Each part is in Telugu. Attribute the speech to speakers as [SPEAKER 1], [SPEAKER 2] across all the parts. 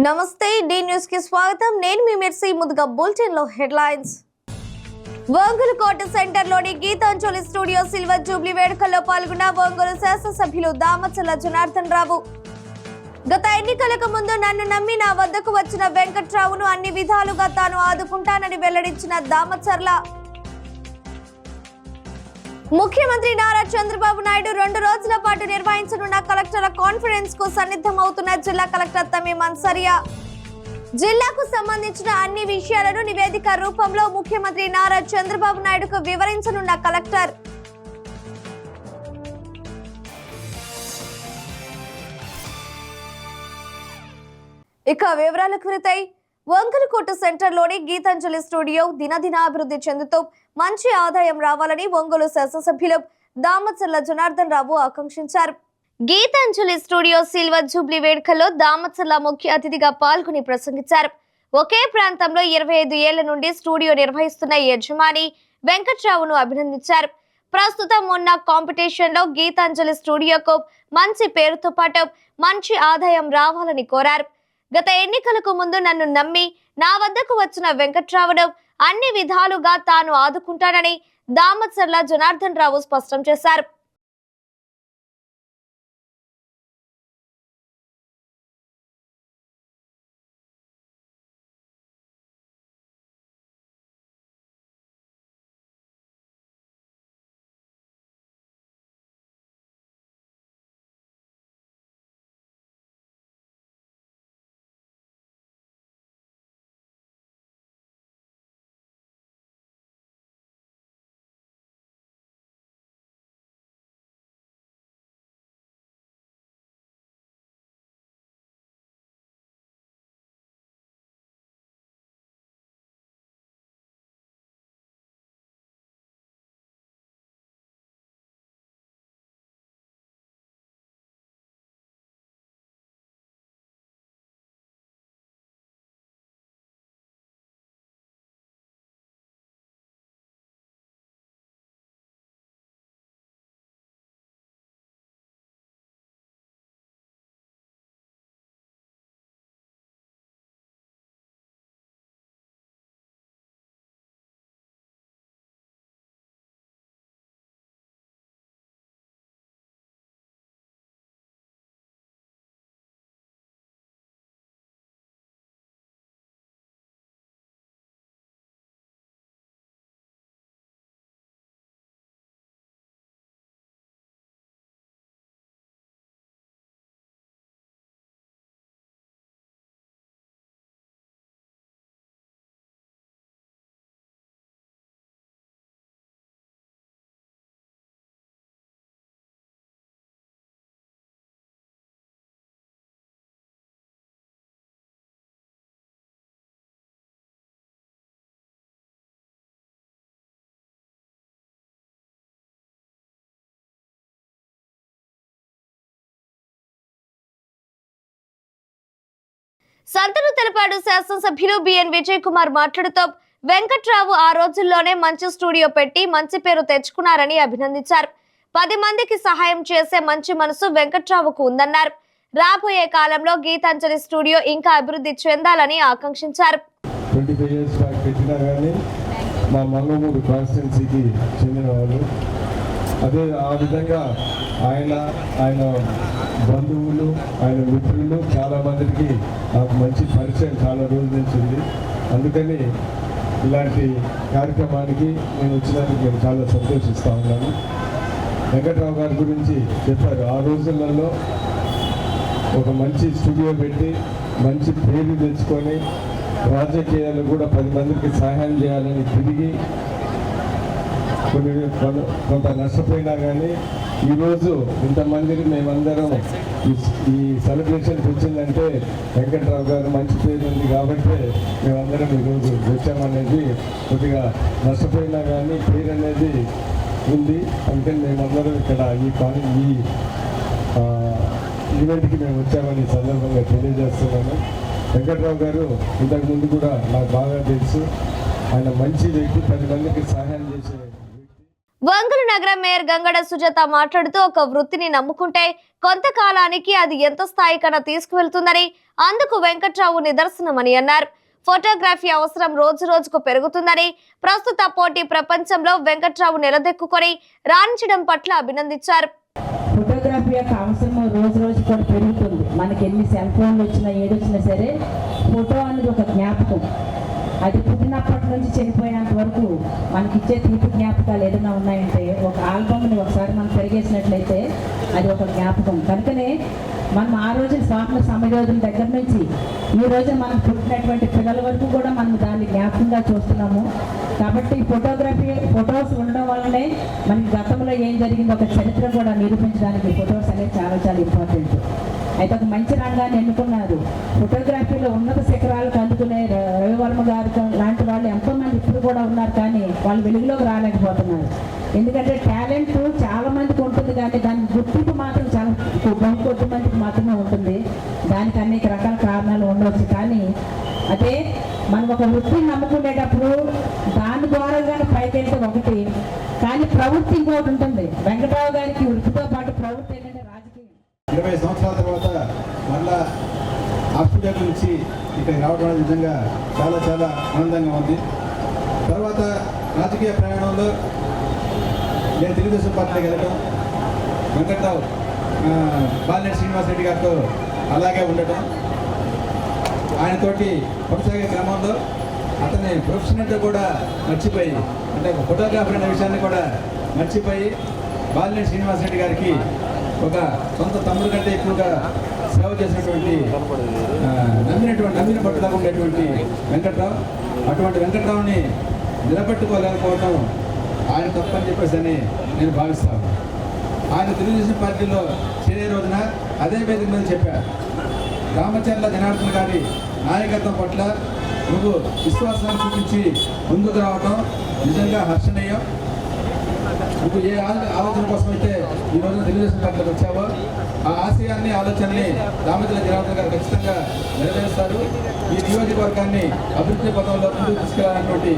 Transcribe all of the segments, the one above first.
[SPEAKER 1] నమస్తే డి న్యూస్ కి స్వాగతం. నేను మీ మెర్సీ. ముందుగా బులెటిన్ లో హెడ్లైన్స్. ఒంగోలు కోట సెంటర్ లోని గీతాంజలి స్టూడియో సిల్వర్ జూబ్లీ వేడుకల్లో పాల్గొన్న ఒంగోలు శాసనసభ్యులు దామచర్ల జనార్దన్ రావు. గత ఎన్నికలకు ముందు నన్ను నమ్మి నా వద్దకు వచ్చిన వెంకట్రావును అన్ని విధాలుగా తాను ఆదుకుంటానని వెల్లడించిన దామచర్ల. ముఖ్యమంత్రి నారా చంద్రబాబు నాయుడు 2 రోజుల పాటు నిర్వహించనున్న కలెక్టర్ల కాన్ఫరెన్స్ కు సన్నిద్ధమవుతున్న జిల్లా కలెక్టర్ తమీమ్ అన్సారియా. జిల్లాకు సంబంధించిన అన్ని విషయాలను నివేదిక రూపంలో ముఖ్యమంత్రి నారా చంద్రబాబు నాయుడుకు వివరించనున్న కలెక్టర్. ఇక వివరాలకు వెళతాయి. ఒంగోలు కోట సెంటర్ లోని గీతాంజలి స్టూడియో దినదిన అభివృద్ధి చెందుతూ మంచి ఆదాయం రావాలని ఒంగోలు శాసనసభ్యులు దామచర్ల జనార్దన్ రావు ఆకాంక్షించారు. గీతాంజలి స్టూడియో సిల్వర్ జూబ్లీ వేడుకల్లో దామచర్ల ముఖ్య అతిథిగా పాల్గొని ప్రసంగించారు. ఒకే ప్రాంతంలో 25 ఏళ్ల నుండి స్టూడియో నిర్వహిస్తున్న యజమాని వెంకట్రావును అభినందించారు. ప్రస్తుతం ఉన్న కాంపిటీషన్ లో గీతాంజలి స్టూడియోకు మంచి పేరుతో పాటు మంచి ఆదాయం రావాలని కోరారు. గత ఎన్నికలకు ముందు నన్ను నమ్మి నా వద్దకు వచ్చిన వెంకట్రావును అన్ని విధాలుగా తాను ఆదుకుంటానని దామచర్ల జనార్దన్ రావు స్పష్టం చేశారు. సంతను తెలిపాడు. శాసనసభ్యులు బిఎన్ విజయ్ కుమార్ మాట్లాడుతూ వెంకట్రావు ఆ రోజుల్లోనే మంచి స్టూడియో పెట్టి మంచి పేరు తెచ్చుకున్నారని అభినందించారు. 10 మందికి సహాయం చేసే మంచి మనసు వెంకట్రావుకు ఉందన్నారు. రాబోయే కాలంలో గీతాంజలి స్టూడియో ఇంకా అభివృద్ధి చెందాలని ఆకాంక్షించారు.
[SPEAKER 2] 25 years బ్యాక్ పెట్టినా కానీ మా మంగళమూరు కాన్స్టిట్యున్సీకి చెందిన వాళ్ళు అదే ఆ విధంగా ఆయన బంధువులు ఆయన మిత్రులు చాలామందికి నాకు మంచి పరిచయం చాలా రోజుల నుంచి ఉంది. అందుకని ఇలాంటి కార్యక్రమానికి నేను వచ్చినందుకు నేను చాలా సంతోషిస్తూ ఉన్నాను. వెంకట్రావు గారి గురించి చెప్పారు. ఆ రోజులలో ఒక మంచి స్టూడియో పెట్టి మంచి పేరు తెచ్చుకొని రాజకీయాలు కూడా 10 మందికి సహాయం చేయాలని తిరిగి కొంత నష్టపోయినా కానీ ఈరోజు ఇంతమందికి మేమందరం ఈ సెలబ్రేషన్కి వచ్చిందంటే వెంకట్రావు గారు మంచి పేరు ఉంది కాబట్టి మేమందరం ఈరోజు వచ్చామనేది కొద్దిగా నష్టపోయినా కానీ పేరు అనేది ఉంది. అందుకని మేమందరం ఇక్కడ ఈ ఈవెంట్కి మేము వచ్చామని సందర్భంగా తెలియజేస్తున్నాను. వెంకట్రావు గారు ఇంతకు ముందు కూడా నాకు బాగా తెలుసు. ఆయన మంచి వ్యక్తి, 10 మందికి సహాయం చేసే.
[SPEAKER 1] ఒంగోలు నగర మేయర్ గంగడ సుజాత మాట్లాడుతూ ఒక వృత్తిని నమ్ముకుంటే కొంతకాలానికి అది ఎంత స్థాయికైనా తీసుకువెళ్తుందని అందుకు వెంకట్రావు నిదర్శనమని అన్నారు. ఫోటోగ్రఫీ అవసరం రోజు రోజుకు పెరుగుతుందని, ప్రస్తుత పోటీ ప్రపంచంలో వెంకట్రావు నిలదొక్కుని రాణించడం పట్ల అభినందించారు.
[SPEAKER 3] ఫోటోగ్రఫీ యొక్క అవసరం రోజు రోజు కూడా పెరుగుతుంది. మనకి ఎన్ని సెల్ ఫోన్లు వచ్చినా ఏదొచ్చినా సరే ఫోటో అనేది ఒక జ్ఞాపకం. అది పుట్టినప్పటి నుంచి చనిపోయేంత వరకు మనకిచ్చే తీపి జ్ఞాపకాలు ఏదైనా ఉన్నాయంటే ఒక ఆల్బమ్ని ఒకసారి మనం పెరిగేసినట్లయితే అది ఒక జ్ఞాపకం. కనుకనే మనం ఆ రోజు స్వాతంత్ర సమయోధుల దగ్గర నుంచి ఈ రోజు మనం పుట్టినటువంటి పిల్లల వరకు కూడా మనం దాన్ని జ్ఞాపకంగా చూస్తున్నాము. కాబట్టి ఫొటోస్ ఉండడం వల్లనే మనకి గతంలో ఏం జరిగిందో ఒక చరిత్ర కూడా నిరూపించడానికి ఫొటోస్ అనేది చాలా చాలా ఇంపార్టెంట్. అయితే ఒక మంచి రంగాన్ని ఎన్నుకున్నారు. ఫోటోగ్రఫీలో ఉన్నత శిఖరాలకు అందుకునే రవివర్మ గారు లాంటి వాళ్ళు ఎంతోమంది ఇప్పుడు కూడా ఉన్నారు, కానీ వాళ్ళు వెలుగులోకి రాలేకపోతున్నారు. ఎందుకంటే టాలెంట్ చాలా మందికి ఉంటుంది, కానీ దాని గుర్తింపు మాత్రం చాలా కొద్ది మందికి మాత్రమే ఉంటుంది. దానికి అనేక రకాల కారణాలు ఉండవచ్చు. కానీ అదే మనం ఒక వృత్తిని నమ్ముకునేటప్పుడు దాని ద్వారా కానీ పైకి వెళ్తే ఒకటి, కానీ ప్రవృత్తి ఇంకోటి ఉంటుంది. వెంకటరావు గారికి వృత్తితో పాటు ప్రవృత్తి ఏంటంటే రాజకీయం.
[SPEAKER 4] 20 సంవత్సరాల తర్వాత మళ్ళా ఆస్ట్రేలియా నుంచి ఇక్కడికి రావడం అనేది నిజంగా చాలా చాలా ఆనందంగా ఉంది. తర్వాత రాజకీయ ప్రయాణంలో నేను తెలుగుదేశం పార్టీకి వెళ్ళటం, వెంకట్రావు బాలినేని శ్రీనివాసరెడ్డి గారితో అలాగే ఉండటం, ఆయనతోటి కొనసాగే క్రమంలో అతని ప్రొఫెషనల్తో కూడా మర్చిపోయి, అంటే ఫోటోగ్రాఫర్ అనే విషయాన్ని కూడా మర్చిపోయి బాలినేని శ్రీనివాసరెడ్డి గారికి ఒక సొంత తమ్ముడు కంటే ఎక్కువగా సేవ చేసినటువంటి నమ్మిన పట్టులాగా ఉండేటువంటి వెంకట్రావు, అటువంటి వెంకట్రావుని నిలబెట్టుకోలేకపోవడం ఆయన తప్పని చెప్పేసి అని నేను భావిస్తాను. ఆయన తెలుగుదేశం పార్టీలో చేరే రోజున అదే వేదిక మీద చెప్పారు, రామచర్ల జనార్దన్ గారి నాయకత్వం పట్ల నువ్వు విశ్వాసాన్ని చూపించి ముందుకు రావడం నిజంగా హర్షణీయం. నువ్వు ఏ ఆలోచన కోసం అయితే ఈ రోజున తెలుగుదేశం పార్టీలోకి వచ్చావో ఆ ఆశయాన్ని ఆలోచనని రామచర్ల జనార్దన్ గారు ఖచ్చితంగా నెరవేరుస్తారు. ఈ నియోజకవర్గాన్ని అభివృద్ధి పథంలో ముందుకు తీసుకెళ్లాలన్నటువంటి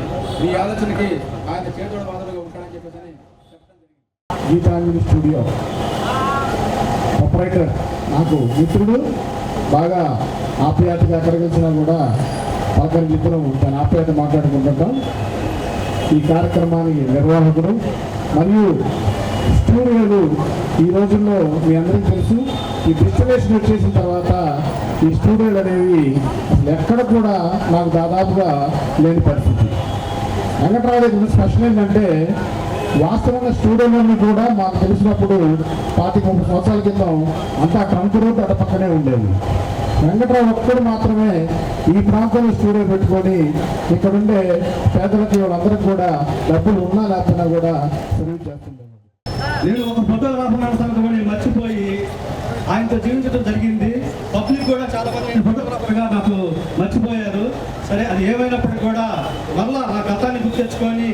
[SPEAKER 4] ఈ ఆలోచనకి ఆయన చేతుల వాదనగా ఉంటాడని చెప్పేసి
[SPEAKER 2] గీతాంజలి స్టూడియో ఆపరేటర్ నాకు మిత్రుడు, బాగా ఆప్యాయతగా ఎక్కడికి వచ్చినా కూడా పలకరింపులో తన ఆప్యాయత మాట్లాడుకుంటుంటాం. ఈ కార్యక్రమానికి నిర్వాహకుడు మరియు స్టూడియోలు ఈ రోజుల్లో మీ అందరికీ తెలుసు. ఈ డిస్టిలేషన్ వచ్చేసిన తర్వాత ఈ స్టూడియోలు అనేవి అసలు ఎక్కడ కూడా నాకు దాదాపుగా లేని పరిస్థితి. వెంకట్రావు దగ్గర స్పెషల్ ఏంటంటే వాస్తవంగా స్టూడియోలన్నీ కూడా మాకు తెలిసినప్పుడు 30 సంవత్సరాల క్రితం అంతా ట్రంక్ రోడ్ అటు పక్కనే ఉండేది. వెంకట్రావు ఒక్కడు మాత్రమే ఈ ప్రాంతంలో స్టూడియో పెట్టుకొని ఇక్కడుండే పేదలకి వాళ్ళందరికీ కూడా డబ్బులు ఉన్నా లేకపోయినా కూడా సర్వీస్ చేస్తుంటారు.
[SPEAKER 5] నేను ఒక ఫోటోగ్రాఫర్ సంగతి మర్చిపోయి ఆయనతో జీవించడం జరిగింది. పబ్లిక్ కూడా చాలా మంది నేను ఫోటోగ్రాఫర్గా నాకు మర్చిపోయారు. సరే, అది ఏమైనప్పటికీ కూడా మళ్ళా నా గతాన్ని గుర్తు తెచ్చుకొని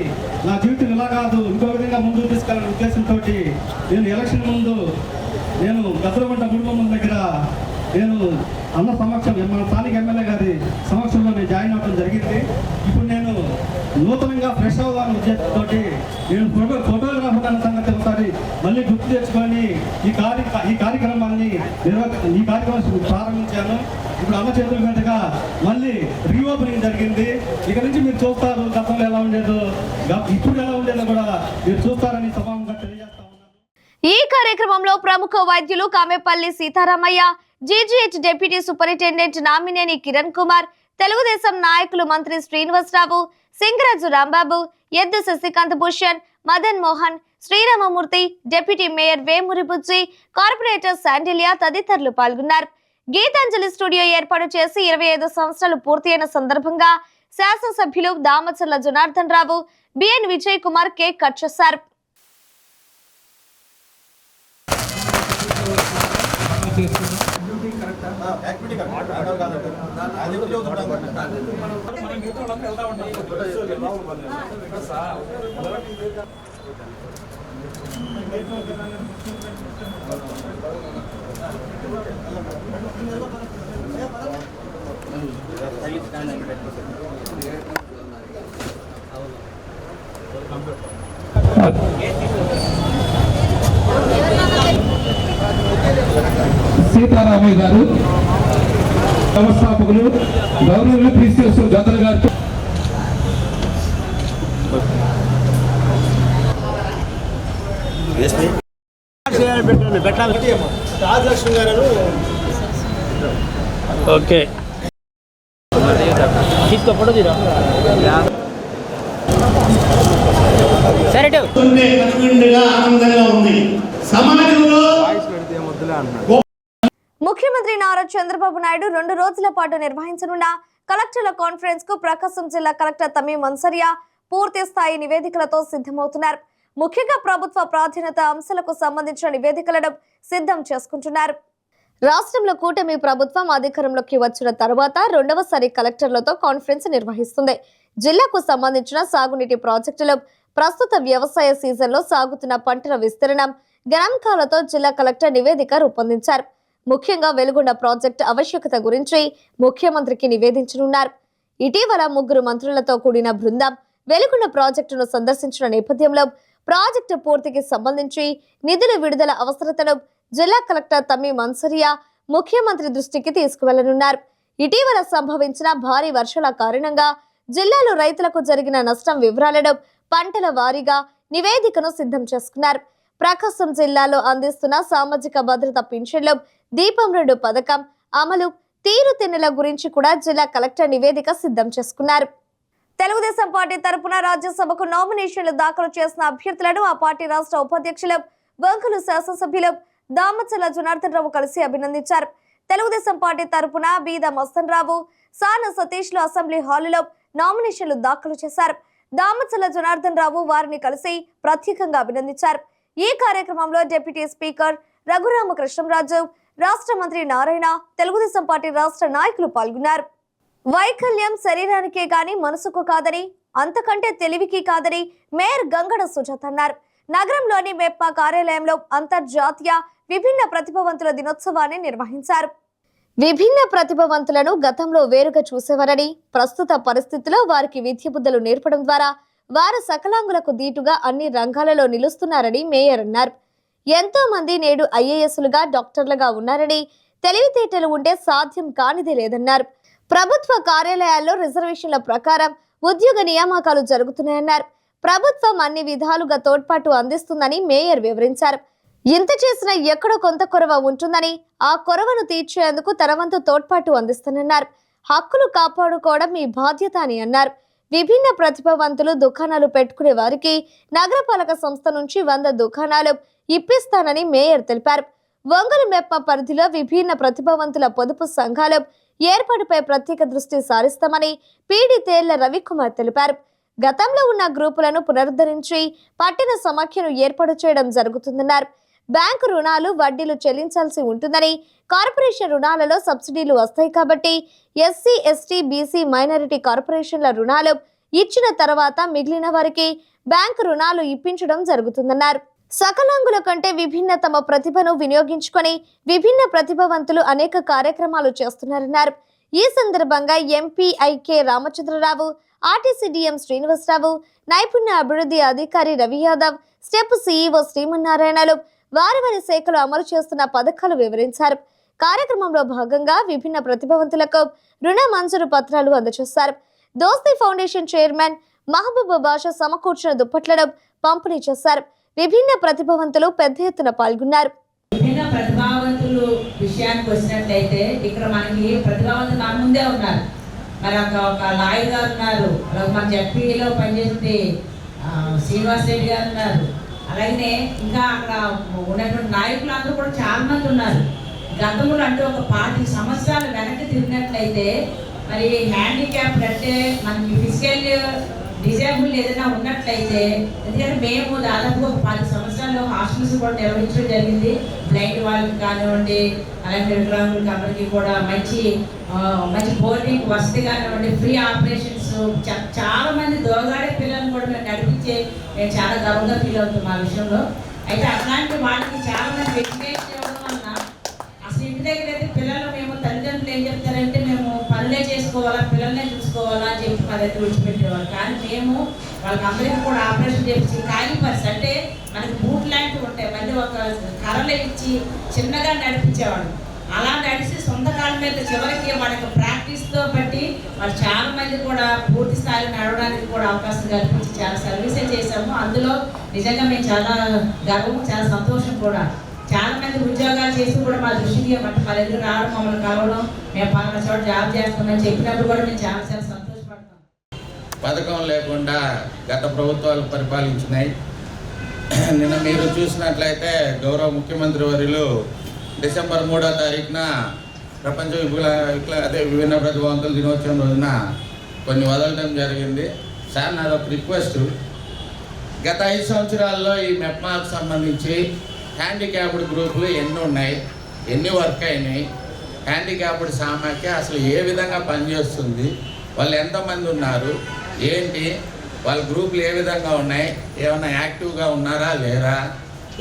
[SPEAKER 5] నా జీవితం ఇలా కాదు ఇంకో విధంగా ముందుకు తీసుకెళ్ళాలనే ఉద్దేశంతో నేను ఎలక్షన్ ముందు నేను గద్దలగుంట గుడిబొమ్మల దగ్గర నేను అన్న సమక్షం మన స్థానిక ఎమ్మెల్యే గారి సమక్షంలో నేను జాయిన్ అవ్వడం జరిగింది. ఇప్పుడు నేను నూతనంగా ఫ్రెష్ అవ్వాలని ఉద్దేశంతో నేను ఫోటోగ్రాఫర్ అన్న సంగతి ఒకసారి మళ్ళీ గుర్తు తెచ్చుకొని ఈ కార్యక్రమాన్ని ప్రారంభించాను. ఇప్పుడు అమ్మ చేతుల మీదుగా మళ్ళీ రీఓపెనింగ్ జరిగింది. ఇక నుంచి మీరు చూస్తారు గతంలో ఎలా ఉండేదో ఇప్పుడు ఎలా ఉండేదో కూడా మీరు చూస్తారని సభాముఖంగా తెలియజేస్తా ఉన్నాను.
[SPEAKER 1] ఈ కార్యక్రమంలో ప్రముఖ వైద్యులు Kamepalli Seetharamaiah, GGH deputy superintendent Namineni Kiran Kumar, Telugu Desam నాయకులు మంత్రి Srinivasarao, Singaraju Rambabu, Eddu Sasikanth Bhushan, Madan Mohan, Sriramamurthy, deputy mayor Vemuri Bujji, corporator Sandilya తదితరులు పాల్గొన్నారు. గీతాంజలి స్టూడియో ఏర్పాటు చేసి 25 సంవత్సరాలు పూర్తయిన సందర్భంగా శాసనసభ్యులు Damacharla Janardhan Rao, B N Vijay Kumar cake cut చేశారు.
[SPEAKER 6] సీతారామయ్య గారు, వ్యవస్థాపకులు గౌరవ క్రిస్టియన్స్ జతల గారు,
[SPEAKER 5] రాజలక్ష్మి గారు
[SPEAKER 7] ఓకే తీసుకో ఫోటో తీరా సరే
[SPEAKER 5] ఆనందంగా ఉంది సమాజంలో.
[SPEAKER 1] ముఖ్యమంత్రి నారా చంద్రబాబు నాయుడు 2 రోజుల పాటు నిర్వహించనున్న కలెక్టర్ల కాన్ఫరెన్స్ కు ప్రకాశం జిల్లా కలెక్టర్ తమీం అన్సరియా పూర్తి స్థాయి నివేదికలతో సిద్ధమవుతున్నారు. ముఖ్యంగా ప్రభుత్వ ప్రాధాన్యత అంశాలకు సంబంధించిన నివేదికలను సిద్ధం చేసుకుంటున్నారు. రాష్ట్రంలో కూటమి ప్రభుత్వం అధికారంలోకి వచ్చిన తర్వాత 2వసారి కలెక్టర్లతో కాన్ఫరెన్స్ నిర్వహిస్తుంది. జిల్లాకు సంబంధించిన సాగునీటి ప్రాజెక్టులు, ప్రస్తుత వ్యవసాయ సీజన్లో సాగుతున్న పంటల విస్తీర్ణం, గణాంకాలతో జిల్లా కలెక్టర్ నివేదిక రూపొందించారు. ముఖ్యంగా వెలుగొండ ప్రాజెక్టు ఆవశ్యకత గురించి ముఖ్యమంత్రికి నివేదించనున్నారు. ఇటీవల 3 మంత్రులతో కూడిన బృందం వెలుగొండ ప్రాజెక్టును సందర్శించిన నేపథ్యంలో ప్రాజెక్టు పూర్తికి సంబంధించి నిధుల విడుదల అవసరతను జిల్లా కలెక్టర్ తమీం అన్సరియా ముఖ్యమంత్రి దృష్టికి తీసుకువెళ్లనున్నారు. ఇటీవల సంభవించిన భారీ వర్షాల కారణంగా జిల్లాలో రైతులకు జరిగిన నష్టం వివరాలను పంటల వారీగా నివేదికను సిద్ధం చేసుకున్నారు. ప్రకాశం జిల్లాలో అందిస్తున్న సామాజిక భద్రత పింఛన్లు, దీపం 2 పథకం అమలు తీరుతెన్నుల గురించి కూడా జిల్లా కలెక్టర్ నివేదిక సిద్ధం చేసుకున్నారు. తెలుగుదేశం పార్టీ తరపున రాజ్యసభకు నామినేషన్లు దాఖలు చేసిన అభ్యర్థులను ఆ పార్టీ రాష్ట్ర ఉపాధ్యక్షులు, ఒంగోలు శాసనసభ్యులు దామచర్ల జనార్దన్ రావు కలిసి అభినందించారు. తెలుగుదేశం పార్టీ తరపున బీద మస్తన్ రావు, సాన సతీష్ లు అసెంబ్లీ హాలులో నామినేషన్లు దాఖలు చేశారు. దామచర్ల జనార్దన్ రావు వారిని కలిసి ప్రత్యేకంగా అభినందించారు. ఈ కార్యక్రమంలో డిప్యూటీ స్పీకర్ రఘురామకృష్ణంరాజు, రాష్ట్ర మంత్రి నారాయణ, తెలుగుదేశం పార్టీ రాష్ట్ర నాయకులు పాల్గొన్నారు. వైకల్యం శరీరానికే గాని మనసుకు కాదని, అంతకంటే తెలివికి కాదని మేయర్ గంగడ సుజాత అన్నారు. నగరంలోని మెప్మా కార్యాలయంలో అంతర్జాతీయ విభిన్న ప్రతిభావంతుల దినోత్సవాన్ని నిర్వహించారు. విభిన్న ప్రతిభావంతులను గతంలో వేరుగా చూసేవారని, ప్రస్తుత పరిస్థితుల్లో వారికి విద్య బుద్ధులు నేర్పడం ద్వారా వారు సకలాంగులకు దీటుగా అన్ని రంగాలలో నిలుస్తున్నారని మేయర్ అన్నారు. ఎంతో మంది నేడు ఐఏఎస్లుగా, డాక్టర్లుగా ఉన్నారని, తెలివితేటలు ఉంటే సాధ్యం కానిదే లేదన్నారు. ప్రభుత్వ కార్యాలయాల్లో రిజర్వేషన్ల ప్రకారం ఉద్యోగ నియామకాలు జరుగుతున్నాయన్నారు. ప్రభుత్వం అన్ని విధాలుగా తోడ్పాటు అందిస్తుందని మేయర్ వివరించారు. ఇంత చేసినా ఎక్కడో కొంత కొరవ ఉంటుందని, ఆ కొరవను తీర్చేందుకు తన వంతు తోడ్పాటు అందిస్తున్నారు. హక్కులు కాపాడుకోవడం మీ బాధ్యత అని అన్నారు. విభిన్న ప్రతిభావంతులు దుకాణాలు పెట్టుకునే వారికి నగరపాలక సంస్థ నుంచి 100 దుకాణాలు ఇప్పిస్తానని మేయర్ తెలిపారు. ఒంగోలు మెప్మా పరిధిలో విభిన్న ప్రతిభావంతుల పొదుపు సంఘాలు ఏర్పాటుపై ప్రత్యేక దృష్టి సారిస్తామని పీడీ తేళ్ల రవికుమార్ తెలిపారు. గతంలో ఉన్న గ్రూపులను పునరుద్ధరించి పట్టిన సమాఖ్యను ఏర్పాటు చేయడం జరుగుతుందన్నారు. బ్యాంకు రుణాలు వడ్డీలు చెల్లించాల్సి ఉంటుందని, కార్పొరేషన్ రుణాలలో సబ్సిడీలు వస్తాయి కాబట్టి ఎస్సీ, ఎస్టీ, బీసీ, మైనారిటీ కార్పొరేషన్ల రుణాలు ఇచ్చిన తర్వాత మిగిలిన వారికి బ్యాంకు రుణాలు ఇప్పించడం జరుగుతుందన్నారు. సకలాంగుల కంటే విభిన్న తమ ప్రతిభను వినియోగించుకొని విభిన్న ప్రతిభావంతులు అనేక కార్యక్రమాలు చేస్తున్నారన్నారు. ఈ సందర్భంగా MP IK Ramachandrarao, RTC DM Srinivasarao, నైపుణ్య అభివృద్ధి అధికారి రవి యాదవ్, స్టెప్ సిఇఓ శ్రీమన్నారాయణలు వారి శాఖలో అమలు చేస్తున్న పథకాలు వివరించారు. కార్యక్రమంలో భాగంగా విభిన్న ప్రతిభావంతులకు రుణ మంజూరు పత్రాలు అందజేశారు. దోస్తీ ఫౌండేషన్ చైర్మన్ మహబూబ్ బాషా సమకూర్చిన దుప్పట్లను పంపిణీ చేశారు. విభిన్న ప్రతిభావంతులు పెద్ద ఎత్తున పాల్గొన్నారు.
[SPEAKER 3] విభిన్న ప్రతిభావంతులు విషయానికి వచ్చినట్లయితే ఇక్కడ మనకి ప్రతిభావంతులు నా ముందే ఉన్నారు. మరి ఒక లాయర్ గారు ఉన్నారు, అలాగే మన జడ్పీలో పనిచేసే శ్రీనివాస్ రెడ్డి గారు ఉన్నారు. అలాగే ఇంకా అక్కడ ఉన్నటువంటి నాయకులు అందరూ కూడా చాలా మంది ఉన్నారు. గతంలో అంటే ఒక 40 సంవత్సరాలు వెనక్కి తిరిగినట్లయితే మరి హ్యాండిక్యాప్డ్ అంటే మనకి ఫిజికల్ డిజేబుల్ ఏదైనా ఉన్నట్లయితే, ఎందుకంటే మేము దాదాపు ఒక 10 సంవత్సరాల్లో హాస్టల్స్ కూడా నిర్వహించడం జరిగింది. బ్లైండ్ వాళ్ళకి కానివ్వండి, అలాంటి వికలాంగులకి అందరికీ కూడా మంచి బోర్డింగ్ వసతి కానివ్వండి, ఫ్రీ ఆపరేషన్స్, చాలా మంది దోగాడే పిల్లలను కూడా మేము నడిపించే మేము చాలా గర్వంగా ఫీల్ అవుతాం ఆ విషయంలో. అయితే అట్లాంటి వాళ్ళకి చాలా మంది ఎడ్యుకేషన్ ఇవ్వడం వలన అసలు ఇంటి దగ్గర అయితే పిల్లలు మేము తల్లిదండ్రులు ఏం చెప్తారంటే మేము పనులే చేసుకోవాలా, పిల్లల్నే చూసుకోవాలా అని చెప్పి మా దగ్గర విడిచిపెట్టేవాళ్ళు. కానీ మేము వాళ్ళకి అందరికీ కూడా ఆపరేషన్ చేసి ఖాళీ పర్స్ అంటే మనకి బూట్ లాంటివి ఉంటాయి, మళ్ళీ ఒక కర్రలు ఇచ్చి చిన్నగా నడిపించేవాళ్ళు. అలా నడిచి సొంత కాళ్ళ మీద చివరికి వాళ్ళకి ప్రాక్టీస్తో బట్టి వాళ్ళు చాలా మంది కూడా పూర్తి స్థాయిలో నడవడానికి కూడా అవకాశం కల్పించి చాలా సర్వీసే చేశాము. అందులో నిజంగా మేము చాలా గర్వం, చాలా సంతోషం కూడా. చాలా మంది ఉద్యోగాలు చేసి కూడా మా దృష్టికి మా దగ్గర రావడం, మమ్మల్ని కలవడం, మేము పలానా చోట జాబ్ చేస్తున్నామని చెప్పినప్పుడు కూడా మేము చాలా చాలా సంతోషపడతాం.
[SPEAKER 8] పథకం లేకుండా గత ప్రభుత్వాలు పరిపాలించినాయి. నిన్న మీరు చూసినట్లయితే గౌరవ ముఖ్యమంత్రి వర్యులు డిసెంబర్ 3వ తారీఖున ప్రపంచ విభిన్న ప్రతిభావంతుల దినోత్సవం రోజున కొన్ని వదలడం జరిగింది. సార్ నాది ఒక రిక్వెస్ట్, గత 5 సంవత్సరాల్లో ఈ మెప్మాకు సంబంధించి హ్యాండిక్యాప్డ్ గ్రూపులు ఎన్ని ఉన్నాయి, ఎన్ని వర్క్ అయినాయి, హ్యాండిక్యాప్డ్ సామాఖ్య అసలు ఏ విధంగా పనిచేస్తుంది, వాళ్ళు ఎంతమంది ఉన్నారు, ఏంటి వాళ్ళ గ్రూపులు ఏ విధంగా ఉన్నాయి, ఏమైనా యాక్టివ్గా ఉన్నారా లేరా,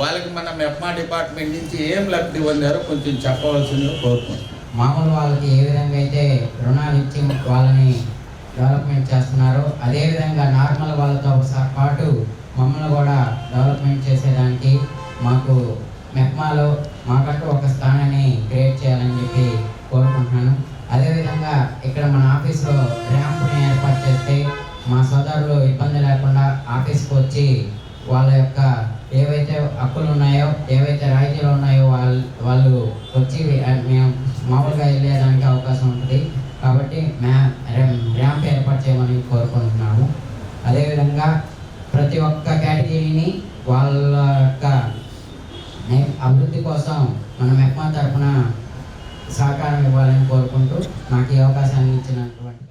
[SPEAKER 8] వాళ్ళకి మన మెప్మా డిపార్ట్మెంట్ నుంచి ఏం లబ్ధి పొందారో కొంచెం చెప్పవలసిందిగా కోరుకుంటున్నాం.
[SPEAKER 9] మామూలు వాళ్ళకి ఏ విధంగా అయితే రుణాలు ఇచ్చి వాళ్ళని డెవలప్మెంట్ చేస్తున్నారో అదేవిధంగా నార్మల్ వాళ్ళతో పాటు మమ్మల్ని కూడా డెవలప్మెంట్ చేసేదానికి మాకు మెప్మాలో మాకంటూ ఒక స్థానాన్ని క్రియేట్ చేయాలని చెప్పి కోరుకుంటున్నాను. అదేవిధంగా ఇక్కడ మన ఆఫీస్లో ర్యాంప్ని ఏర్పాటు చేస్తే మా సోదరులు ఇబ్బంది లేకుండా ఆఫీస్కి వచ్చి వాళ్ళ యొక్క ఏవైతే హక్కులు ఉన్నాయో, ఏవైతే రాయితీలు ఉన్నాయో వాళ్ళు వచ్చి మేము మామూలుగా వెళ్ళేదానికి అవకాశం ఉంటుంది. కాబట్టి ర్యాంప్ ఏర్పాటు చేయమని కోరుకుంటున్నాము. అదేవిధంగా ప్రతి ఒక్క కేటగిరీని వాళ్ళ యొక్క అభివృద్ధి కోసం మన మెప్మా తరఫున సహకారం ఇవ్వాలని కోరుకుంటూ నాకు ఈ అవకాశాన్ని ఇచ్చినటువంటి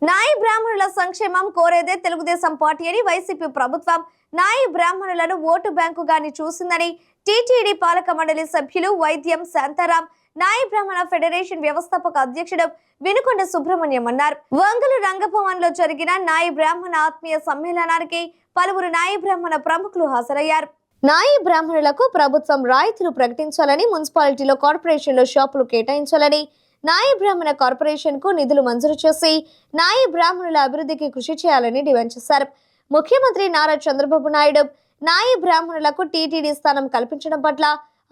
[SPEAKER 1] నాయి బ్రాహ్మణుల సంక్షేమం కోరేదే తెలుగుదేశం పార్టీ అని వైసీపీ ప్రభుత్వం నాయి బ్రాహ్మణులను ఓటు బ్యాంకుగాని చూసిందని టీటీడీ పాలక మండలి సభ్యులు వైద్యం శాంతారాం, నాయి బ్రాహ్మణ ఫెడరేషన్ వ్యవస్థాపక అధ్యక్షుడు వినుకొండ సుబ్రహ్మణ్యం అన్నారు. వంగలు రంగభవన్ లో జరిగిన నాయి బ్రాహ్మణ ఆత్మీయ సమ్మేళనానికి పలువురు నాయి బ్రాహ్మణ ప్రముఖులు హాజరయ్యారు. నాయి బ్రాహ్మణులకు ప్రభుత్వం రాయితీలు ప్రకటించాలని, మున్సిపాలిటీలో కార్పొరేషన్లో షాపులు కేటాయించాలని, నాయి బ్రాహ్మణ కార్పొరేషన్ కు నిధులు మంజూరు చేసి నాయి బ్రాహ్మణుల అభివృద్ధికి కృషి చేయాలని డిమాండ్ చేశారు. ముఖ్యమంత్రి నారా చంద్రబాబు నాయుడు నాయి బ్రాహ్మణులకు టీటీడీ స్థానం కల్పించడం పట్ల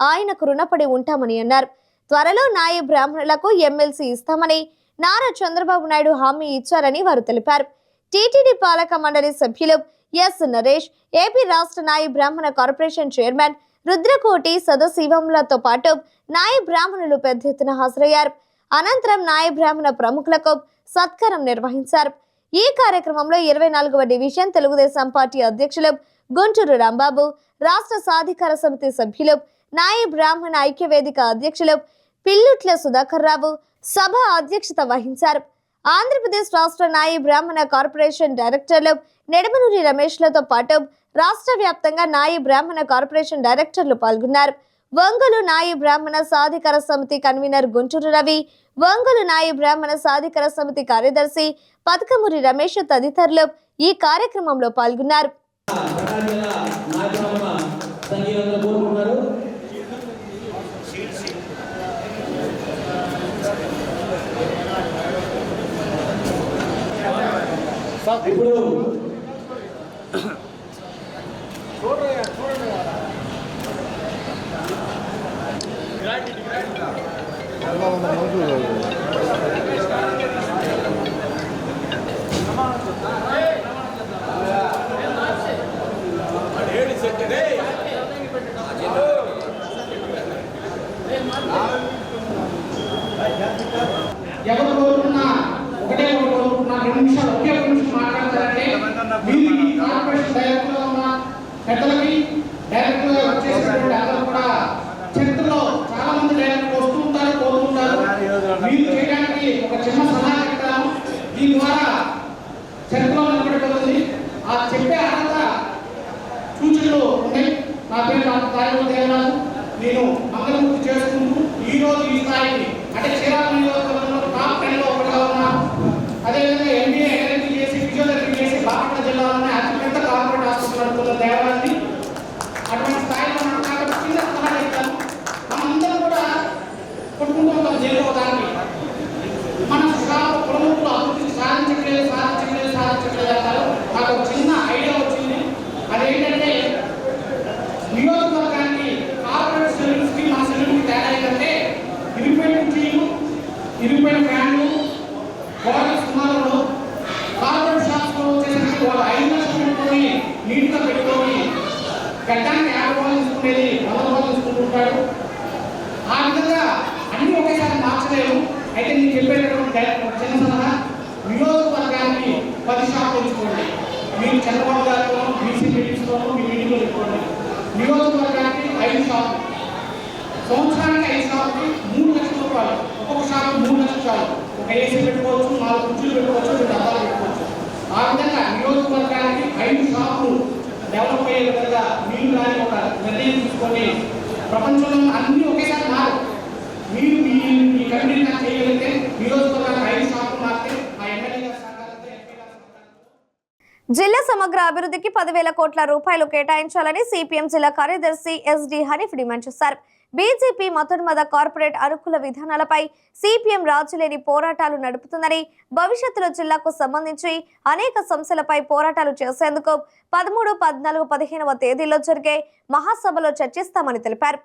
[SPEAKER 1] ఆయనకు రుణపడి ఉంటామని అన్నారు. త్వరలో నాయి బ్రాహ్మణులకు ఎమ్మెల్సీ ఇస్తామని నారా చంద్రబాబు నాయుడు హామీ ఇచ్చారని వారు తెలిపారు. టీటీడీ పాలక మండలి సభ్యులు ఎస్ నరేష్, ఏపీ రాష్ట్ర నాయి బ్రాహ్మణ కార్పొరేషన్ చైర్మన్ రుద్రకోటి సదాశివంలతో పాటు నాయి బ్రాహ్మణులు పెద్ద ఎత్తున హాజరయ్యారు. అనంతరం నాయి బ్రాహ్మణ ప్రముఖులకు సత్కారం నిర్వహించారు. ఈ కార్యక్రమంలో 24వ డివిజన్ తెలుగుదేశం పార్టీ అధ్యక్షులు గుంటూరు రాంబాబు, రాష్ట్ర సాధికార సమితి సభ్యులు, నాయి బ్రాహ్మణ ఐక్యవేదిక అధ్యక్షులు పిల్లుట్ల సుధాకర్ రావు సభ అధ్యక్షత వహించారు. ఆంధ్రప్రదేశ్ రాష్ట్ర నాయి బ్రాహ్మణ కార్పొరేషన్ డైరెక్టర్లు నెడమనూరి రమేష్లతో పాటు రాష్ట్ర వ్యాప్తంగా నాయి బ్రాహ్మణ కార్పొరేషన్ డైరెక్టర్లు పాల్గొన్నారు. వంగలు నాయి బ్రాహ్మణ సాధికార సమితి కన్వీనర్ గుంటూరు రవి, వంగలు నాయి బ్రాహ్మణ సాధికార సమితి కార్యదర్శి పతకమూరి రమేష్ తదితరులు ఈ కార్యక్రమంలో పాల్గొన్నారు.
[SPEAKER 10] ఎవరు కోరుకున్నా ఒకటే కోరుకున్నా 2 నిమిషాలు ఒకే నిమిషం మాట్లాడతారంటే మీరు ఈ కార్పొరేషన్ డైరెక్టర్లో ఉన్న పెద్దలకి డైరెక్టర్గా వచ్చేసినటువంటి అందరూ కూడా చరిత్రలో చాలా మంది డైరెక్టర్లు వస్తూ ఉంటారు, కోరుకుంటారు. మీరు చేయడానికి ఒక చిన్న సలహా చెప్తాను. దీని ద్వారా చరిత్రలో నిలబడిపోతుంది. ఆ చెప్పే అర్హత సూచనలు ఉన్నాయి. నా పేరు డాక్టర్ తారేపల్లి దేవరాజు. నేను మంగళమూర్తి చేసుకుంటూ ఈ రోజు ఈ స్థాయికి అంటే చీరాల నియోజకవర్గంలో టాప్ 10లో ఒకటిగా ఉన్నాను. అదేవిధంగా ఎంబీఏ ఎకడమీ చేసి ఫిజియోథెరపీ చేసి బాపట్ల జిల్లాలోనే అతిపెద్ద కార్పొరేట్ హాస్పిటల్ నడుపుతున్న దేవరాజుని. అటువంటి స్థాయిలో మనం కాబట్టి చిన్న సలహా చెప్తాను. మనందరం కూడా కొట్టుకుంటూ ఉంటాం జైల్లో దానికి. మన ప్రముఖులు అభివృద్ధి సాధించట్లేదు అంటారు. నాకు ఒక చిన్న ఐడియా వచ్చింది. అదేంటంటే నియోజకవర్గానికి కార్పొరేట్ సెల్యూన్స్కి మన సెల్యూన్కి తేడా ఏంటంటే ఇరిపోయిన ఉంటాడు. ఆ విధంగా అన్ని ఒకేసారి మార్చలేము. అయితే నేను చెప్పేటటువంటి చిన్న సలహా, నియోజకవర్గానికి 10 షాపులు ఉంచుకోండి. మీరు చంద్రబాబు గారితో బీసీ మీటింగ్స్లోనూ మీ మీటింగ్లో చెప్పుకోండి. నియోజకవర్గానికి 5 షాపులు, సంవత్సరానికి 5 షాపులు 3 లక్షల రూపాయలు. ఒక్కొక్క షాపు 3 లక్షల షాపు. ఒక ఏసీ పెట్టుకోవచ్చు, 4 కుర్చీలు పెట్టుకోవచ్చు, 2 అద్దాలు పెట్టుకోవచ్చు. ఆ విధంగా నియోజకవర్గానికి 5 షాపులు డెవలప్ అయ్యే విధంగా మీరు కానీ ఒక నిర్ణయం తీసుకొని, ప్రపంచంలో అన్ని ఒకేసారి మారు. మీరు మీ కమిటీ చేయగలిగితే నియోజకవర్గానికి 5 షాపులు మారితే ఆ ఎమ్మెల్యే గారి సహకారంతో ఎంపీ గారి సహకారంతో
[SPEAKER 1] జిల్లా సమగ్ర అభివృద్ధికి 10,000 కోట్ల రూపాయలు కేటాయించాలని సిపిఎం జిల్లా కార్యదర్శి ఎస్డి హనీఫ్ డిమాండ్ చేశారు. బీజేపీ మతోన్మద కార్పొరేట్ అనుకూల విధానాలపై సిపిఎం రాజులేని పోరాటాలు నడుపుతుందని, భవిష్యత్తులో జిల్లాకు సంబంధించి అనేక సమస్యలపై పోరాటాలు చేసేందుకు 13, 14, 15వ తేదీల్లో జరిగే మహాసభలో చర్చిస్తామని తెలిపారు.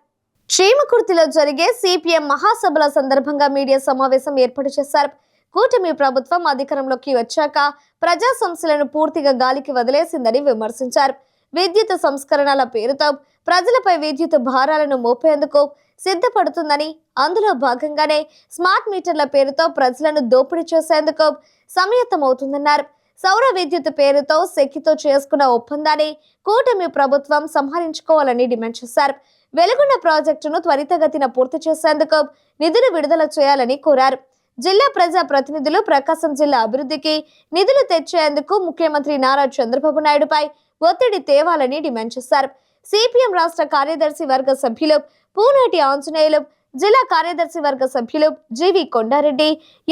[SPEAKER 1] చీమకుర్తిలో జరిగే సిపిఎం మహాసభల సందర్భంగా మీడియా సమావేశం ఏర్పాటు చేశారు. కూటమి ప్రభుత్వం అధికారంలోకి వచ్చాక ప్రజా సమస్యలను పూర్తిగా గాలికి వదిలేసిందని విమర్శించారు. విద్యుత్ సంస్కరణల పేరుతో ప్రజలపై విద్యుత్ భారాలను మోపేందుకు సిద్ధపడుతుందని, అందులో భాగంగానే స్మార్ట్ మీటర్ల పేరుతో ప్రజలను దోపిడీ చేసేందుకు సమాయత్తమవుతుందన్నారు. సౌర విద్యుత్ పేరుతో శక్తితో చేసుకున్న ఒప్పందాన్ని కూటమి ప్రభుత్వం సంహరించుకోవాలని డిమాండ్ చేశారు. వెలుగొండ ప్రాజెక్టును త్వరితగతిన పూర్తి చేసేందుకు నిధులు విడుదల చేయాలని కోరారు. జిల్లా ప్రజా ప్రతినిధులు ప్రకాశం జిల్లా అభివృద్ధికి నిధులు తెచ్చేందుకు ముఖ్యమంత్రి నారా చంద్రబాబు నాయుడుపై ఒత్తిడి తేవాలని డిమాండ్ చేశారు. సిపిఎం రాష్ట్ర కార్యదర్శి వర్గ సభ్యులు పూనాటి ఆంజనేయులు, జిల్లా కార్యదర్శి వర్గ సభ్యులు జీవి కొండారెడ్డి,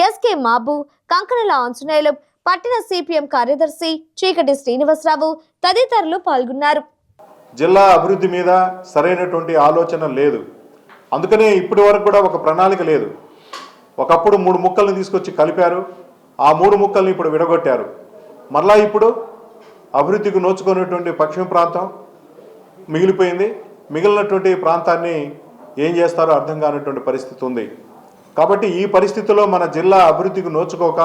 [SPEAKER 1] ఎస్కే మాబు, కంకణల ఆంజనేయులు, పట్టణ సిపిఎం కార్యదర్శి చీకటి శ్రీనివాసరావు తదితరులు పాల్గొన్నారు.
[SPEAKER 11] జిల్లా అభివృద్ధి మీద సరైనటువంటి ఆలోచన లేదు. అందుకనే ఇప్పటి వరకు కూడా ఒక ప్రణాళిక లేదు. ఒకప్పుడు 3 ముక్కల్ని తీసుకొచ్చి కలిపారు. ఆ 3 ముక్కల్ని ఇప్పుడు విడగొట్టారు. మరలా ఇప్పుడు అభివృద్ధికి నోచుకునేటువంటి పశ్చిమ ప్రాంతం మిగిలిపోయింది. మిగిలినటువంటి ప్రాంతాన్ని ఏం చేస్తారో అర్థం కానటువంటి పరిస్థితి ఉంది. కాబట్టి ఈ పరిస్థితిలో మన జిల్లా అభివృద్ధికి నోచుకోక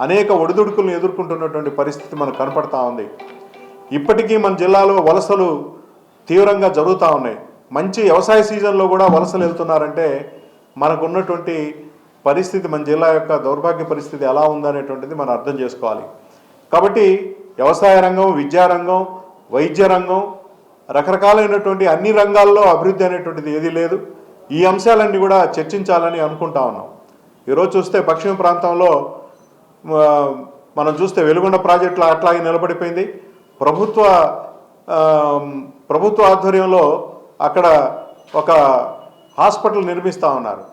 [SPEAKER 11] అనేక ఒడిదుడుకులను ఎదుర్కొంటున్నటువంటి పరిస్థితి మనకు కనపడతా ఉంది. ఇప్పటికీ మన జిల్లాలో వలసలు తీవ్రంగా జరుగుతూ ఉన్నాయి. మంచి వ్యవసాయ సీజన్లో కూడా వలసలు వెళ్తున్నారంటే మనకు ఉన్నటువంటి పరిస్థితి, మన జిల్లా యొక్క దౌర్భాగ్య పరిస్థితి ఎలా ఉందనేటువంటిది మనం అర్థం చేసుకోవాలి. కాబట్టి వ్యవసాయ రంగం, విద్యారంగం, వైద్య రంగం, రకరకాలైనటువంటి అన్ని రంగాల్లో అభివృద్ధి అనేటువంటిది ఏదీ లేదు. ఈ అంశాలన్నీ కూడా చర్చించాలని అనుకుంటా ఉన్నాం. ఈరోజు చూస్తే పశ్చిమ ప్రాంతంలో మనం చూస్తే వెలుగొండ ప్రాజెక్టులో అట్లాగే నిలబడిపోయింది. ప్రభుత్వ ఆధ్వర్యంలో అక్కడ ఒక హాస్పిటల్ నిర్మిస్తూ ఉన్నారు.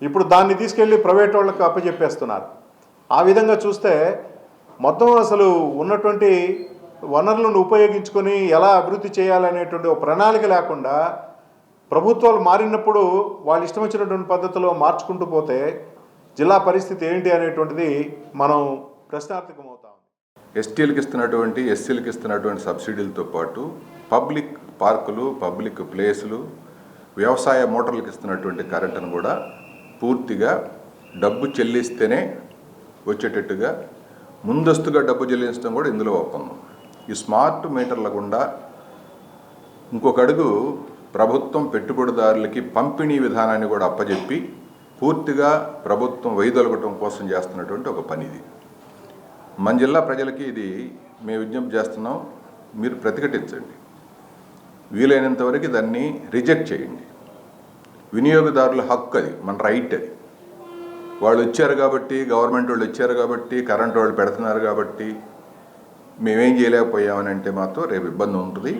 [SPEAKER 11] ఇప్పుడు దాన్ని తీసుకెళ్ళి ప్రైవేట్ వాళ్ళకి అప్పచెప్పేస్తున్నారు. ఆ విధంగా చూస్తే మొత్తం అసలు ఉన్నటువంటి వనరులను ఉపయోగించుకొని ఎలా అభివృద్ధి చేయాలనేటువంటి ఒక ప్రణాళిక లేకుండా ప్రభుత్వాలు మారినప్పుడు వాళ్ళు ఇష్టం వచ్చినటువంటి పద్ధతిలో మార్చుకుంటూ పోతే జిల్లా పరిస్థితి ఏంటి అనేటువంటిది మనం ప్రశ్నార్థకమవుతాం.
[SPEAKER 12] ఎస్టీలకు ఇస్తున్నటువంటి, ఎస్సీలకు ఇస్తున్నటువంటి సబ్సిడీలతో పాటు పబ్లిక్ పార్కులు, పబ్లిక్ ప్లేసులు, వ్యవసాయ మోటార్లకు ఇస్తున్నటువంటి కరెంటును కూడా పూర్తిగా డబ్బు చెల్లిస్తేనే వచ్చేటట్టుగా ముందస్తుగా డబ్బు చెల్లించడం కూడా ఇందులో ఒప్పందం. ఈ స్మార్ట్ మీటర్ల గుండా ఇంకొక అడుగు ప్రభుత్వం పెట్టుబడిదారులకి పంపిణీ విధానాన్ని కూడా అప్పచెప్పి పూర్తిగా ప్రభుత్వం వైదొలగటం కోసం చేస్తున్నటువంటి ఒక పని ఇది. మన జిల్లా ప్రజలకి ఇది మేము విజ్ఞప్తి చేస్తున్నాం, మీరు ప్రతిఘటించండి. వీలైనంత వరకు దాన్ని రిజెక్ట్ చేయండి. వినియోగదారుల హక్కు అది, మన రైట్ అది. వాళ్ళు వచ్చారు కాబట్టి, గవర్నమెంట్ వాళ్ళు వచ్చారు కాబట్టి, కరెంట్ వాళ్ళు పెడుతున్నారు కాబట్టి మేమేం చేయలేకపోయామని అంటే మాత్రం రేపు ఇబ్బంది ఉంటుంది.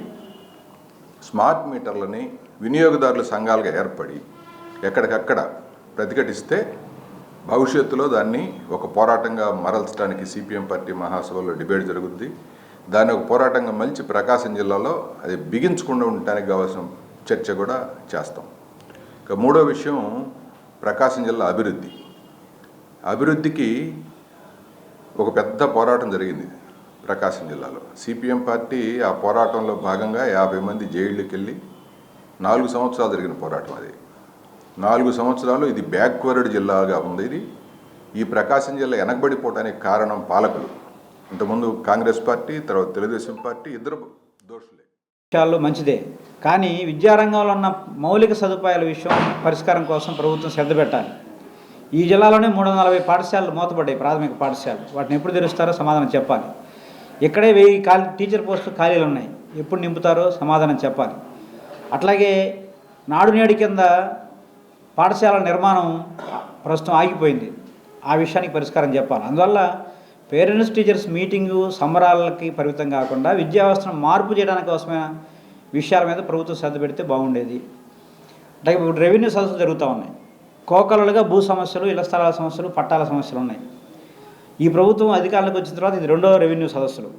[SPEAKER 12] స్మార్ట్ మీటర్లని వినియోగదారుల సంఘాలుగా ఏర్పడి ఎక్కడికక్కడ ప్రతిఘటిస్తే భవిష్యత్తులో దాన్ని ఒక పోరాటంగా మరల్చడానికి సిపిఎం పార్టీ మహాసభలో డిబేట్ జరుగుద్ది. దాన్ని ఒక పోరాటంగా మలిచి ప్రకాశం జిల్లాలో అది బిగించకుండా ఉండటానికి కావాల్సిన చర్చ కూడా చేస్తాం. ఇక మూడో విషయం ప్రకాశం జిల్లా అభివృద్ధికి ఒక పెద్ద పోరాటం జరిగింది ప్రకాశం జిల్లాలో. సిపిఎం పార్టీ ఆ పోరాటంలో భాగంగా 50 మంది జైళ్ళకి వెళ్ళి 4 సంవత్సరాలు జరిగిన పోరాటం అది. 4 సంవత్సరాలు ఇది బ్యాక్వర్డ్ జిల్లాగా ఉంది. ఈ ప్రకాశం జిల్లా వెనకబడిపోవడానికి కారణం పాలకులు. ఇంతకుముందు కాంగ్రెస్ పార్టీ, తర్వాత తెలుగుదేశం పార్టీ, ఇద్దరు దోషులే.
[SPEAKER 7] విషయాల్లో మంచిదే, కానీ విద్యారంగంలో ఉన్న మౌలిక సదుపాయాల విషయం పరిష్కారం కోసం ప్రభుత్వం శ్రద్ధ పెట్టాలి. ఈ జిల్లాలోనే 340 పాఠశాలలు మూతపడ్డాయి, ప్రాథమిక పాఠశాలలు. వాటిని ఎప్పుడు తెరుస్తారో సమాధానం చెప్పాలి. ఇక్కడే 1000 టీచర్ పోస్టులు ఖాళీలు ఉన్నాయి, ఎప్పుడు నింపుతారో సమాధానం చెప్పాలి. అట్లాగే నాడు నేడు కింద పాఠశాల నిర్మాణం ప్రస్తుతం ఆగిపోయింది, ఆ విషయానికి పరిష్కారం చెప్పాలి. అందువల్ల పేరెంట్స్ టీచర్స్ మీటింగు సంబరాలకి పరిమితం కాకుండా విద్యా వ్యవస్థను మార్పు చేయడానికి కోసమైన విషయాల మీద ప్రభుత్వం శ్రద్ధ పెడితే బాగుండేది. అట్లాగే ఇప్పుడు రెవెన్యూ సదస్సులు జరుగుతూ ఉన్నాయి. కోకలుగా భూ సమస్యలు, ఇళ్ల స్థలాల సమస్యలు, పట్టాల సమస్యలు ఉన్నాయి. ఈ ప్రభుత్వం అధికారంలోకి వచ్చిన తర్వాత ఇది 2వ రెవెన్యూ సదస్సులు.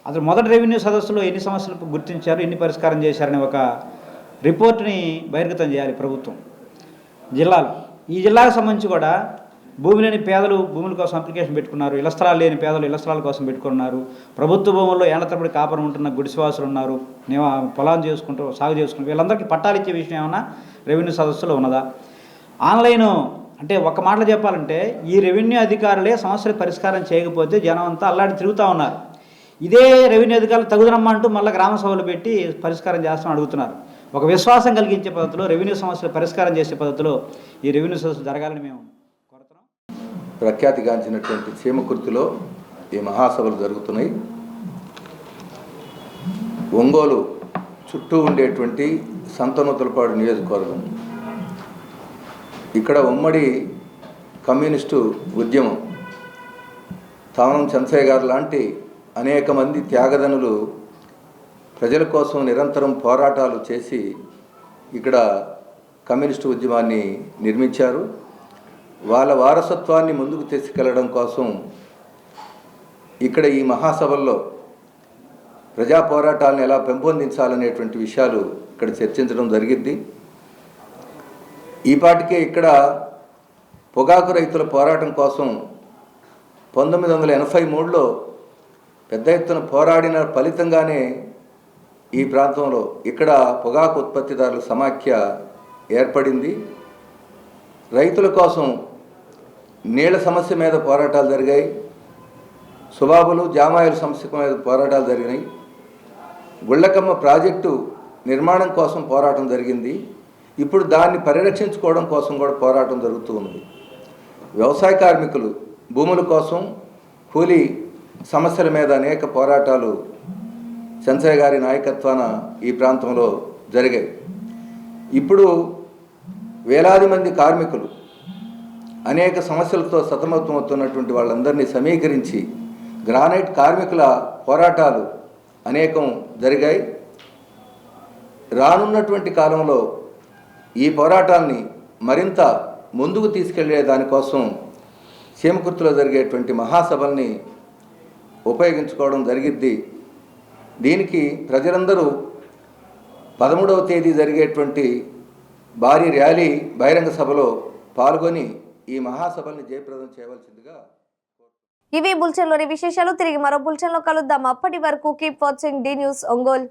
[SPEAKER 7] అసలు మొదటి రెవెన్యూ సదస్సులో ఎన్ని సమస్యలు గుర్తించారు, ఎన్ని పరిష్కారం చేశారనే ఒక రిపోర్ట్ని బహిర్గతం చేయాలి ప్రభుత్వం. జిల్లాలు, ఈ జిల్లాకు సంబంధించి కూడా భూమి లేని పేదలు భూముల కోసం అప్లికేషన్ పెట్టుకున్నారు, ఇళ్ల స్థలాలు లేని పేదలు ఇళ్ల స్థలాల కోసం పెట్టుకున్నారు, ప్రభుత్వ భూముల్లో ఏళ్ల తరబడి కాపురం ఉంటున్న గుడిసివాసులు ఉన్నారు, పొలాలు చేసుకుంటూ సాగు చేసుకుంటూ వీళ్ళందరికీ పట్టాలు ఇచ్చే విషయం ఏమన్నా రెవెన్యూ సదస్సులో ఉన్నదా? ఆన్లైన్ అంటే ఒక మాటలో చెప్పాలంటే ఈ రెవెన్యూ అధికారులే సమస్యలు పరిష్కారం చేయకపోతే జనం అంతా అల్లాడి తిరుగుతూ ఉన్నారు. ఇదే రెవెన్యూ అధికారులు తగుదనమ్మా అంటూ మళ్ళీ గ్రామ సభలు పెట్టి పరిష్కారం చేస్తామని అడుగుతున్నారు. ఒక విశ్వాసం కలిగించే పద్ధతిలో రెవెన్యూ సమస్యలు పరిష్కారం చేసే పద్ధతిలో ఈ రెవెన్యూ సదస్సు జరగాలని మేము కోరుతున్నాం.
[SPEAKER 13] ప్రఖ్యాతిగాంచినటువంటి చీమకుర్తిలో ఈ మహాసభలు జరుగుతున్నాయి. ఒంగోలు చుట్టూ ఉండేటువంటి సంతనూతలపాడు నియోజకవర్గం, ఇక్కడ ఉమ్మడి కమ్యూనిస్టు ఉద్యమం, తావనం చంద్రయ్య గారు లాంటి అనేక మంది త్యాగదనులు ప్రజల కోసం నిరంతరం పోరాటాలు చేసి ఇక్కడ కమ్యూనిస్టు ఉద్యమాన్ని నిర్మించారు. వాళ్ళ వారసత్వాన్ని ముందుకు తీసుకెళ్లడం కోసం ఇక్కడ ఈ మహాసభల్లో ప్రజా పోరాటాలను ఎలా పెంపొందించాలనేటువంటి విషయాలు ఇక్కడ చర్చించడం జరిగింది. ఈపాటికే ఇక్కడ పొగాకు రైతుల పోరాటం కోసం 1983లో పెద్ద ఎత్తున పోరాడిన ఫలితంగానే ఈ ప్రాంతంలో ఇక్కడ పొగాకు ఉత్పత్తిదారుల సమాఖ్య ఏర్పడింది. రైతుల కోసం నీళ్ల సమస్య మీద పోరాటాలు జరిగాయి, సుబాబులు జామాయిల సమస్య మీద పోరాటాలు జరిగినాయి, గుళ్ళకమ్మ ప్రాజెక్టు నిర్మాణం కోసం పోరాటం జరిగింది. ఇప్పుడు దాన్ని పరిరక్షించుకోవడం కోసం కూడా పోరాటం జరుగుతూ ఉంది. వ్యవసాయ కార్మికులు భూముల కోసం, కూలీ సమస్యల మీద అనేక పోరాటాలు చంద్రయ్య గారి నాయకత్వాన ఈ ప్రాంతంలో జరిగాయి. ఇప్పుడు వేలాది మంది కార్మికులు అనేక సమస్యలతో సతమతమవుతున్నటువంటి వాళ్ళందరినీ సమీకరించి గ్రానైట్ కార్మికుల పోరాటాలు అనేకం జరిగాయి. రానున్నటువంటి కాలంలో ఈ పోరాటాన్ని మరింత ముందుకు తీసుకెళ్లే దానికోసం చీమకుర్తిలో జరిగేటువంటి మహాసభల్ని ఉపయోగించుకోవడం జరిగిద్ది. దీనికి ప్రజలందరూ 13వ తేదీ జరిగేటువంటి భారీ ర్యాలీ బహిరంగ సభలో పాల్గొని ఈ మహాసభల్ని జయప్రదం చేయవలసిందిగా.
[SPEAKER 1] ఇవి బులెటిన్లోని విశేషాలు. తిరిగి మరో బులెటిన్లో కలుద్దాం. అప్పటి వరకు keep watching the news Ongole.